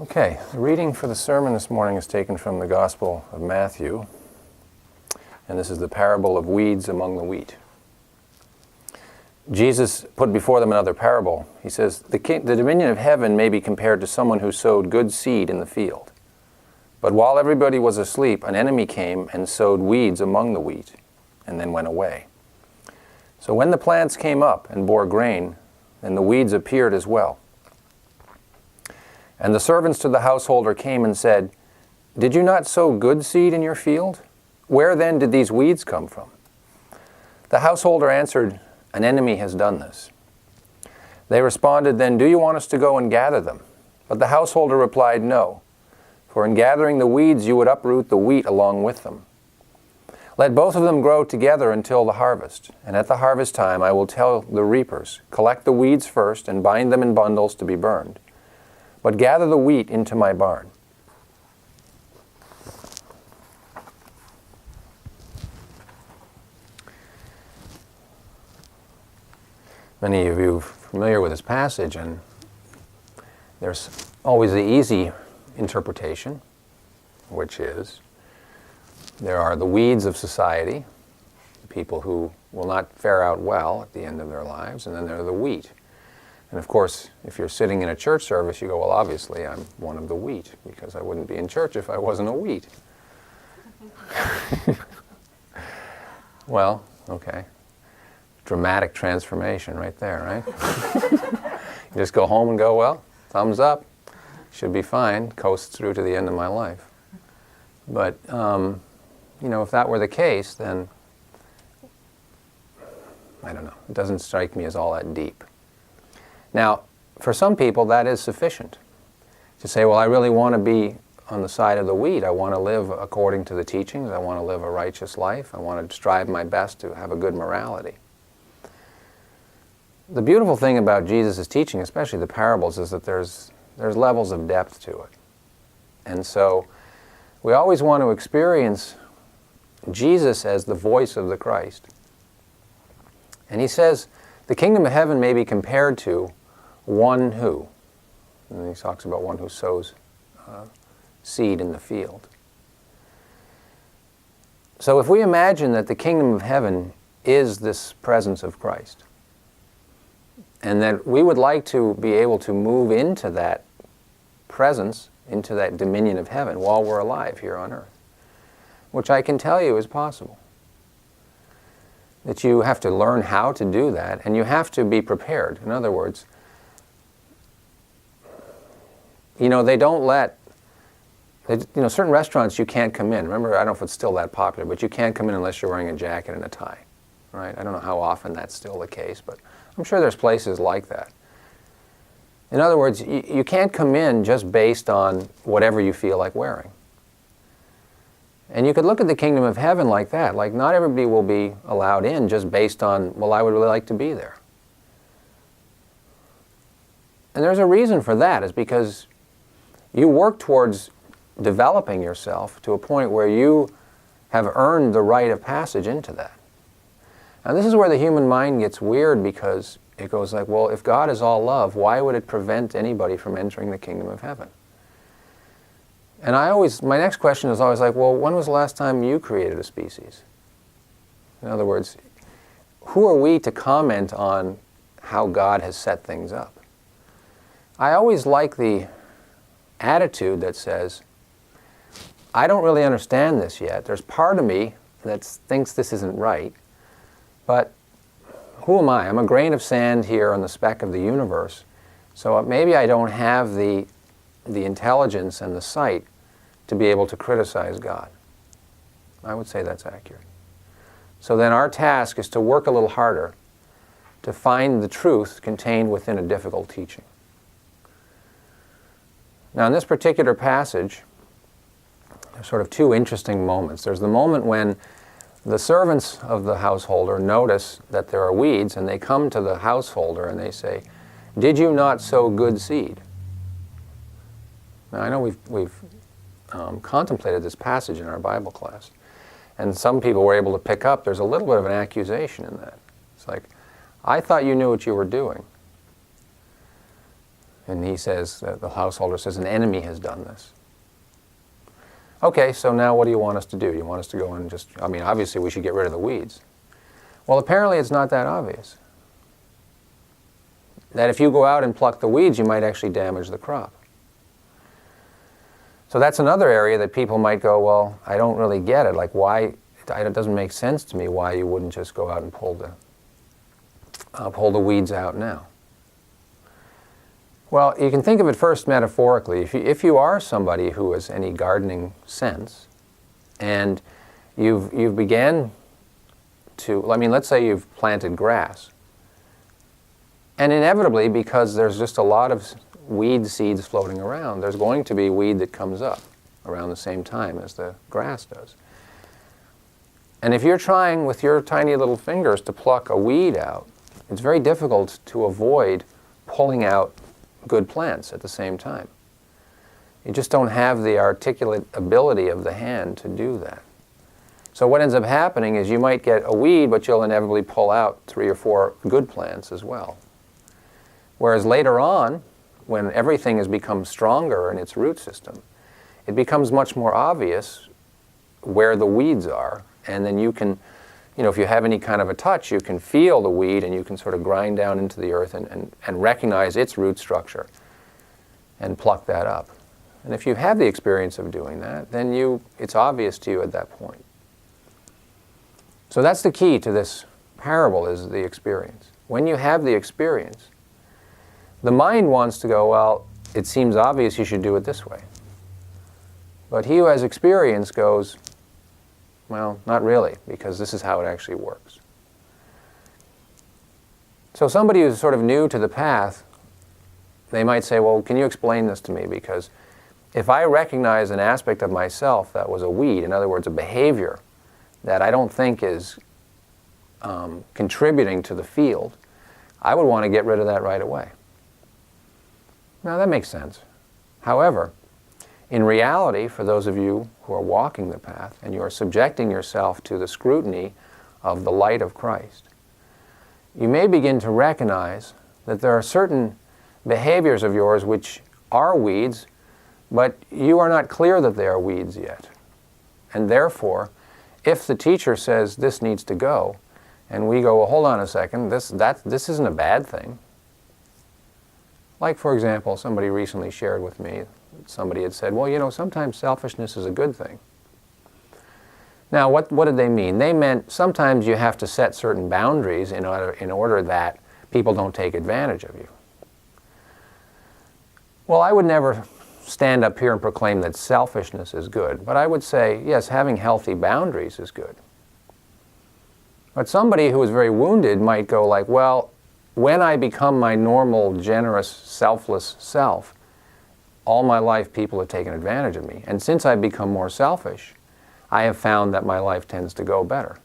Okay, the reading for the sermon this morning is taken from the Gospel of Matthew, and this is the parable of weeds among the wheat. Jesus put before them another parable. He says, the dominion of heaven may be compared to someone who sowed good seed in the field. But while everybody was asleep, an enemy came and sowed weeds among the wheat, and then went away. So when the plants came up and bore grain, then the weeds appeared as well. And the servants to the householder came and said, "Did you not sow good seed in your field? Where then did these weeds come from?" The householder answered, "An enemy has done this." They responded, "Then do you want us to go and gather them?" But the householder replied, "No, for in gathering the weeds you would uproot the wheat along with them. Let both of them grow together until the harvest, and at the harvest time I will tell the reapers, collect the weeds first and bind them in bundles to be burned. But gather the wheat into my barn." Many of you are familiar with this passage, and there's always the easy interpretation, which is there are the weeds of society, the people who will not fare out well at the end of their lives, and then there are the wheat. And of course, if you're sitting in a church service, you go, well, obviously I'm one of the wheat, because I wouldn't be in church if I wasn't a wheat. Well, okay. Dramatic transformation right there, right? You just go home and go, well, thumbs up, should be fine, coast through to the end of my life. But, if that were the case, then, I don't know, it doesn't strike me as all that deep. Now, for some people, that is sufficient to say, well, I really want to be on the side of the wheat. I want to live according to the teachings. I want to live a righteous life. I want to strive my best to have a good morality. The beautiful thing about Jesus' teaching, especially the parables, is that there's levels of depth to it. And so we always want to experience Jesus as the voice of the Christ. And he says, the kingdom of heaven may be compared to one who, and he talks about one who sows seed in the field. So if we imagine that the kingdom of heaven is this presence of Christ, and that we would like to be able to move into that presence, into that dominion of heaven while we're alive here on earth, which I can tell you is possible. That you have to learn how to do that, and you have to be prepared. In other words, they don't let, certain restaurants you can't come in. Remember, I don't know if it's still that popular, but you can't come in unless you're wearing a jacket and a tie, right? I don't know how often that's still the case, but I'm sure there's places like that. In other words, you can't come in just based on whatever you feel like wearing. And you could look at the kingdom of heaven like that. Like, not everybody will be allowed in just based on, well, I would really like to be there. And there's a reason for that, is because you work towards developing yourself to a point where you have earned the rite of passage into that. Now, this is where the human mind gets weird, because it goes like, well, if God is all love, why would it prevent anybody from entering the kingdom of heaven? And my next question is always like, well, when was the last time you created a species? In other words, who are we to comment on how God has set things up? I always like the attitude that says, I don't really understand this yet. There's part of me that thinks this isn't right, but who am I? I'm a grain of sand here on the speck of the universe, so maybe I don't have the intelligence and the sight to be able to criticize God. I would say that's accurate. So then our task is to work a little harder to find the truth contained within a difficult teaching. Now, in this particular passage, there's sort of two interesting moments. There's the moment when the servants of the householder notice that there are weeds, and they come to the householder and they say, "Did you not sow good seed?" Now, I know we've contemplated this passage in our Bible class, and some people were able to pick up there's a little bit of an accusation in that. It's like, I thought you knew what you were doing. And he says, the householder says, an enemy has done this. Okay, so now what do you want us to do? You want us to go and just, I mean, obviously we should get rid of the weeds. Well, apparently it's not that obvious. That if you go out and pluck the weeds, you might actually damage the crop. So that's another area that people might go, well, I don't really get it. Like, why, it doesn't make sense to me why you wouldn't just go out and pull the weeds out now. Well, you can think of it first metaphorically. If you are somebody who has any gardening sense, and you've began to, I mean, let's say you've planted grass, and inevitably, because there's just a lot of weed seeds floating around, there's going to be weed that comes up around the same time as the grass does. And if you're trying with your tiny little fingers to pluck a weed out, it's very difficult to avoid pulling out good plants at the same time. You just don't have the articulate ability of the hand to do that. So what ends up happening is you might get a weed, but you'll inevitably pull out 3 or 4 good plants as well. Whereas later on, when everything has become stronger in its root system, it becomes much more obvious where the weeds are. And then you can, you know, if you have any kind of a touch, you can feel the weed and you can sort of grind down into the earth and recognize its root structure and pluck that up. And if you have the experience of doing that, then it's obvious to you at that point. So that's the key to this parable, is the experience. When you have the experience, the mind wants to go, well, it seems obvious you should do it this way. But he who has experience goes, well, not really, because this is how it actually works. So somebody who's sort of new to the path, they might say, well, can you explain this to me? Because if I recognize an aspect of myself that was a weed, in other words, a behavior that I don't think is contributing to the field, I would want to get rid of that right away. Now, that makes sense. However, in reality, for those of you who are walking the path and you are subjecting yourself to the scrutiny of the light of Christ, you may begin to recognize that there are certain behaviors of yours which are weeds, but you are not clear that they are weeds yet. And therefore, if the teacher says this needs to go, and we go, well, hold on a second, this isn't a bad thing. Like, for example, somebody recently shared with me, somebody had said, well, you know, sometimes selfishness is a good thing. Now, what did they mean? They meant sometimes you have to set certain boundaries in order that people don't take advantage of you. Well, I would never stand up here and proclaim that selfishness is good, but I would say, yes, having healthy boundaries is good. But somebody who is very wounded might go like, well, when I become my normal, generous, selfless self, all my life people have taken advantage of me. And since I've become more selfish, I have found that my life tends to go better.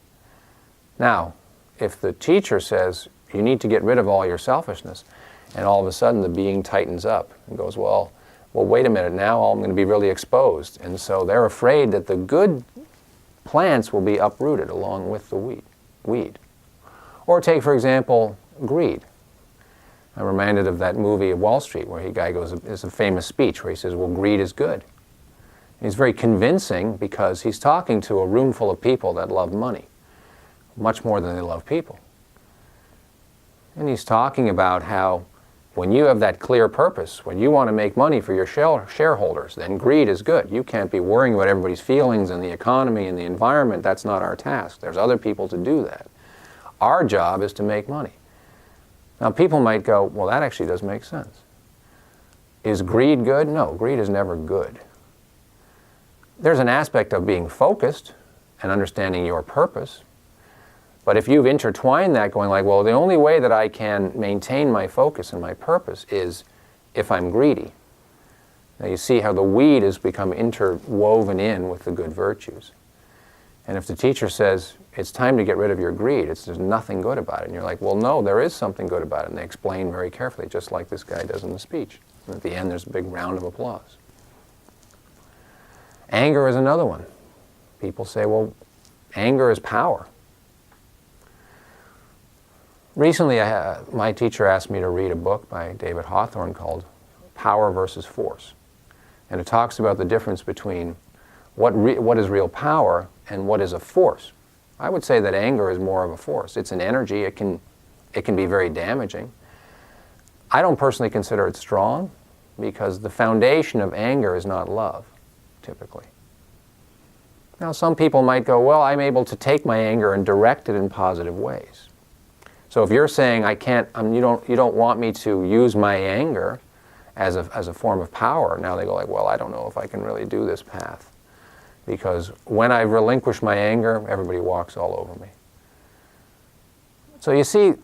Now, if the teacher says, you need to get rid of all your selfishness, and all of a sudden the being tightens up and goes, well, wait a minute, now I'm going to be really exposed. And so they're afraid that the good plants will be uprooted along with the weed. Or take, for example, greed. I'm reminded of that movie Wall Street where a guy goes, it's a famous speech where he says, well, greed is good. He's very convincing because he's talking to a room full of people that love money much more than they love people. And he's talking about how when you have that clear purpose, when you want to make money for your shareholders, then greed is good. You can't be worrying about everybody's feelings and the economy and the environment. That's not our task. There's other people to do that. Our job is to make money. Now, people might go, well, that actually does make sense. Is greed good? No, greed is never good. There's an aspect of being focused and understanding your purpose. But if you've intertwined that going like, well, the only way that I can maintain my focus and my purpose is if I'm greedy. Now you see how the weed has become interwoven in with the good virtues. And if the teacher says, it's time to get rid of your greed, there's nothing good about it. And you're like, well, no, there is something good about it. And they explain very carefully, just like this guy does in the speech. And at the end, there's a big round of applause. Anger is another one. People say, well, anger is power. Recently, my teacher asked me to read a book by David Hawthorne called power versus force. And it talks about the difference between what is real power and what is a force. I would say that anger is more of a force. It's an energy. It can be very damaging. I don't personally consider it strong because the foundation of anger is not love, typically. Now, some people might go, well, I'm able to take my anger and direct it in positive ways. So if you're saying you don't want me to use my anger as a form of power, now they go like, well, I don't know if I can really do this path. Because when I relinquish my anger, everybody walks all over me. So you see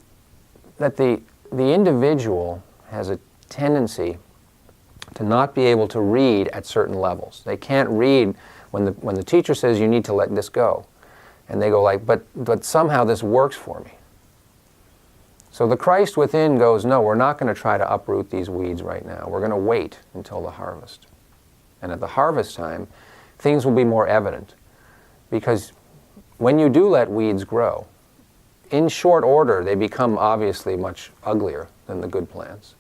that the individual has a tendency to not be able to read at certain levels. They can't read when the teacher says you need to let this go. And they go like, but somehow this works for me. So the Christ within goes, no, we're not going to try to uproot these weeds right now. We're going to wait until the harvest. And at the harvest time, things will be more evident. Because when you do let weeds grow, in short order, they become obviously much uglier than the good plants.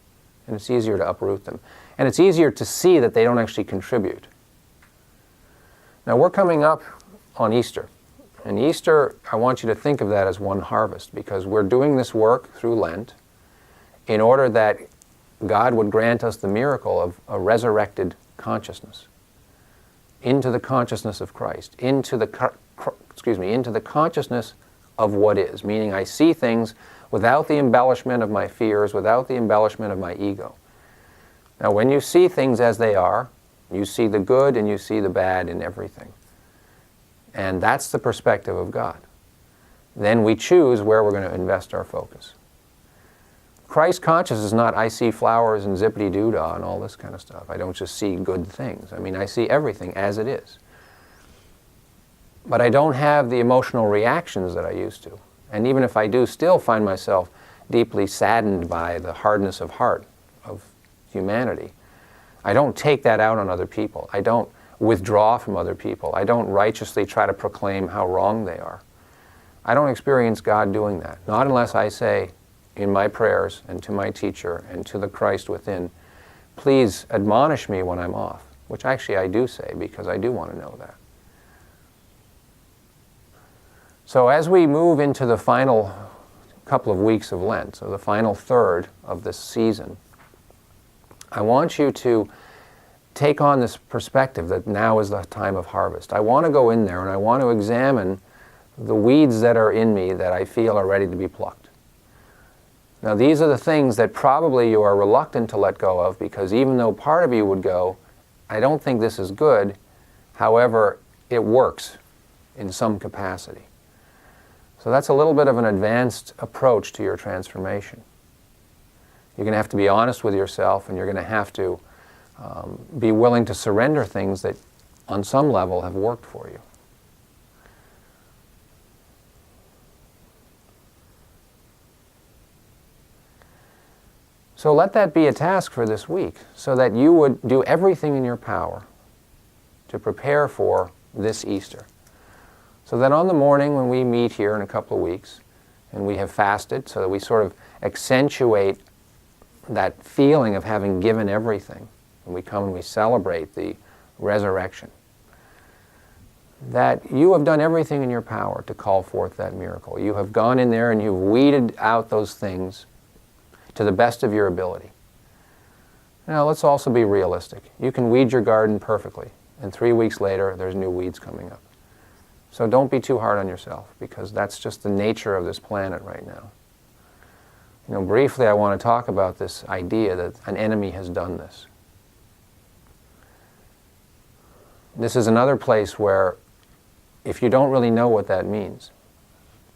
And it's easier to uproot them. And it's easier to see that they don't actually contribute. Now we're coming up on Easter. And Easter, I want you to think of that as one harvest, because we're doing this work through Lent in order that God would grant us the miracle of a resurrected consciousness into the consciousness of Christ, into the consciousness of what is, meaning I see things without the embellishment of my fears, without the embellishment of my ego. Now when you see things as they are, you see the good and you see the bad in everything. And that's the perspective of God. Then we choose where we're going to invest our focus. Christ consciousness is not, I see flowers and zippity-doo-dah and all this kind of stuff. I don't just see good things. I mean, I see everything as it is. But I don't have the emotional reactions that I used to. And even if I do still find myself deeply saddened by the hardness of heart of humanity, I don't take that out on other people. I don't withdraw from other people. I don't righteously try to proclaim how wrong they are. I don't experience God doing that. Not unless I say in my prayers and to my teacher and to the Christ within, please admonish me when I'm off, which actually I do say because I do want to know that. So as we move into the final couple of weeks of Lent, so the final third of this season, I want you to take on this perspective that now is the time of harvest. I want to go in there and I want to examine the weeds that are in me that I feel are ready to be plucked. Now these are the things that probably you are reluctant to let go of, because even though part of you would go, I don't think this is good, however, it works in some capacity. So that's a little bit of an advanced approach to your transformation. You're going to have to be honest with yourself, and you're going to have to be willing to surrender things that on some level have worked for you. So let that be a task for this week, so that you would do everything in your power to prepare for this Easter. So that on the morning when we meet here in a couple of weeks, and we have fasted, so that we sort of accentuate that feeling of having given everything, and we come and we celebrate the resurrection, that you have done everything in your power to call forth that miracle. You have gone in there and you've weeded out those things to the best of your ability. Now let's also be realistic. You can weed your garden perfectly, and 3 weeks later there's new weeds coming up. So don't be too hard on yourself, because that's just the nature of this planet right now. You know, briefly I want to talk about this idea that an enemy has done this. This is another place where, if you don't really know what that means,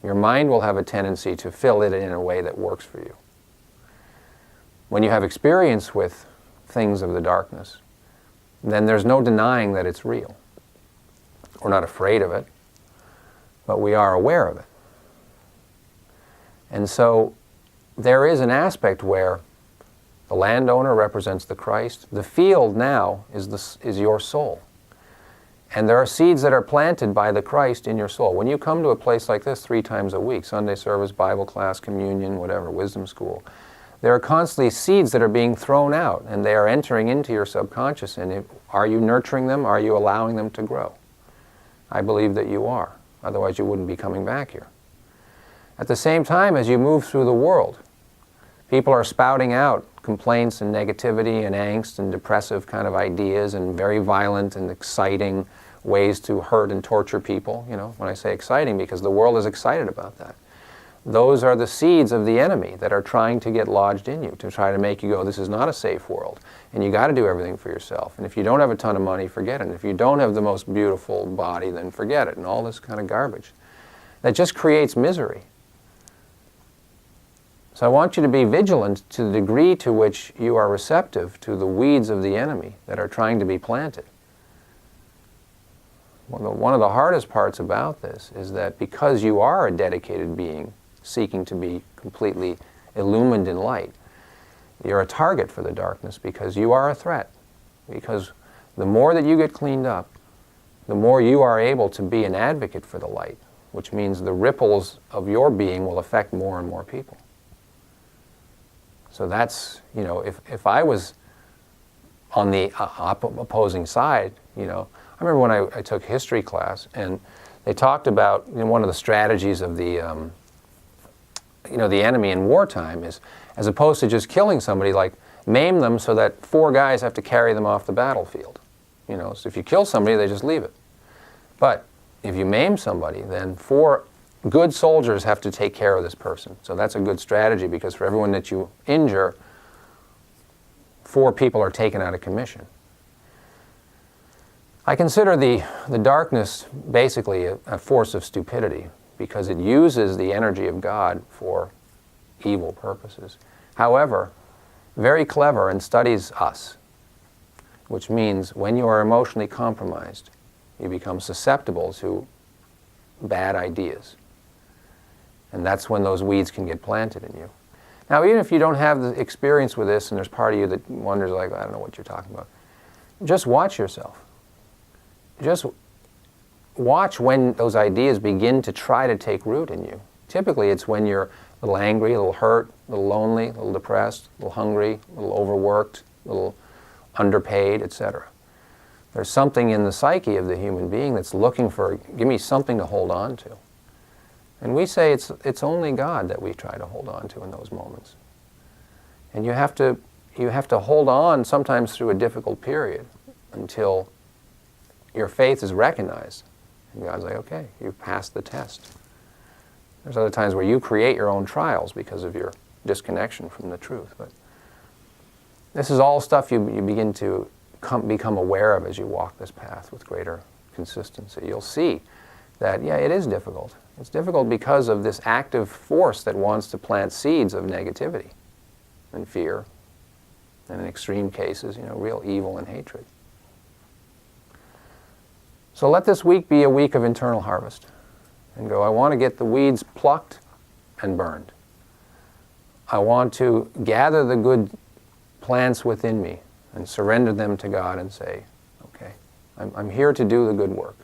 your mind will have a tendency to fill it in a way that works for you. When you have experience with things of the darkness, then there's no denying that it's real. We're not afraid of it, but we are aware of it. And so there is an aspect where the landowner represents the Christ. The field now is your soul. And there are seeds that are planted by the Christ in your soul. When you come to a place like this 3 times a week, Sunday service, Bible class, communion, whatever, wisdom school, there are constantly seeds that are being thrown out, and they are entering into your subconscious. And are you nurturing them? Are you allowing them to grow? I believe that you are. Otherwise, you wouldn't be coming back here. At the same time, as you move through the world, people are spouting out complaints and negativity and angst and depressive kind of ideas and very violent and exciting ways to hurt and torture people. You know, when I say exciting, because the world is excited about that. Those are the seeds of the enemy that are trying to get lodged in you, to try to make you go, this is not a safe world, and you got to do everything for yourself. And if you don't have a ton of money, forget it. And if you don't have the most beautiful body, then forget it, and all this kind of garbage. That just creates misery. So I want you to be vigilant to the degree to which you are receptive to the weeds of the enemy that are trying to be planted. One of the hardest parts about this is that because you are a dedicated being, seeking to be completely illumined in light, you're a target for the darkness because you are a threat. Because the more that you get cleaned up, the more you are able to be an advocate for the light, which means the ripples of your being will affect more and more people. So that's, you know, if I was on the opposing side, you know, I remember when I took history class, and they talked about, you know, one of the strategies of the the enemy in wartime is, as opposed to just killing somebody, like maim them so that 4 guys have to carry them off the battlefield. You know, so if you kill somebody, they just leave it. But if you maim somebody, then 4 good soldiers have to take care of this person. So that's a good strategy, because for everyone that you injure, 4 people are taken out of commission. I consider the darkness basically a force of stupidity, because it uses the energy of God for evil purposes. However, very clever and studies us, which means when you are emotionally compromised, you become susceptible to bad ideas. And that's when those weeds can get planted in you. Now, even if you don't have the experience with this, and there's part of you that wonders, like, I don't know what you're talking about, just watch yourself. Just watch when those ideas begin to try to take root in you. Typically, it's when you're a little angry, a little hurt, a little lonely, a little depressed, a little hungry, a little overworked, a little underpaid, etc. There's something in the psyche of the human being that's looking for, give me something to hold on to. And we say it's only God that we try to hold on to in those moments. And you have to hold on sometimes through a difficult period until your faith is recognized. And God's like, okay, you've passed the test. There's other times where you create your own trials because of your disconnection from the truth. But this is all stuff you begin to become aware of as you walk this path with greater consistency. You'll see that, yeah, it is difficult. It's difficult because of this active force that wants to plant seeds of negativity and fear, and in extreme cases, real evil and hatred. So let this week be a week of internal harvest. And go, I want to get the weeds plucked and burned. I want to gather the good plants within me and surrender them to God and say, okay, I'm here to do the good work.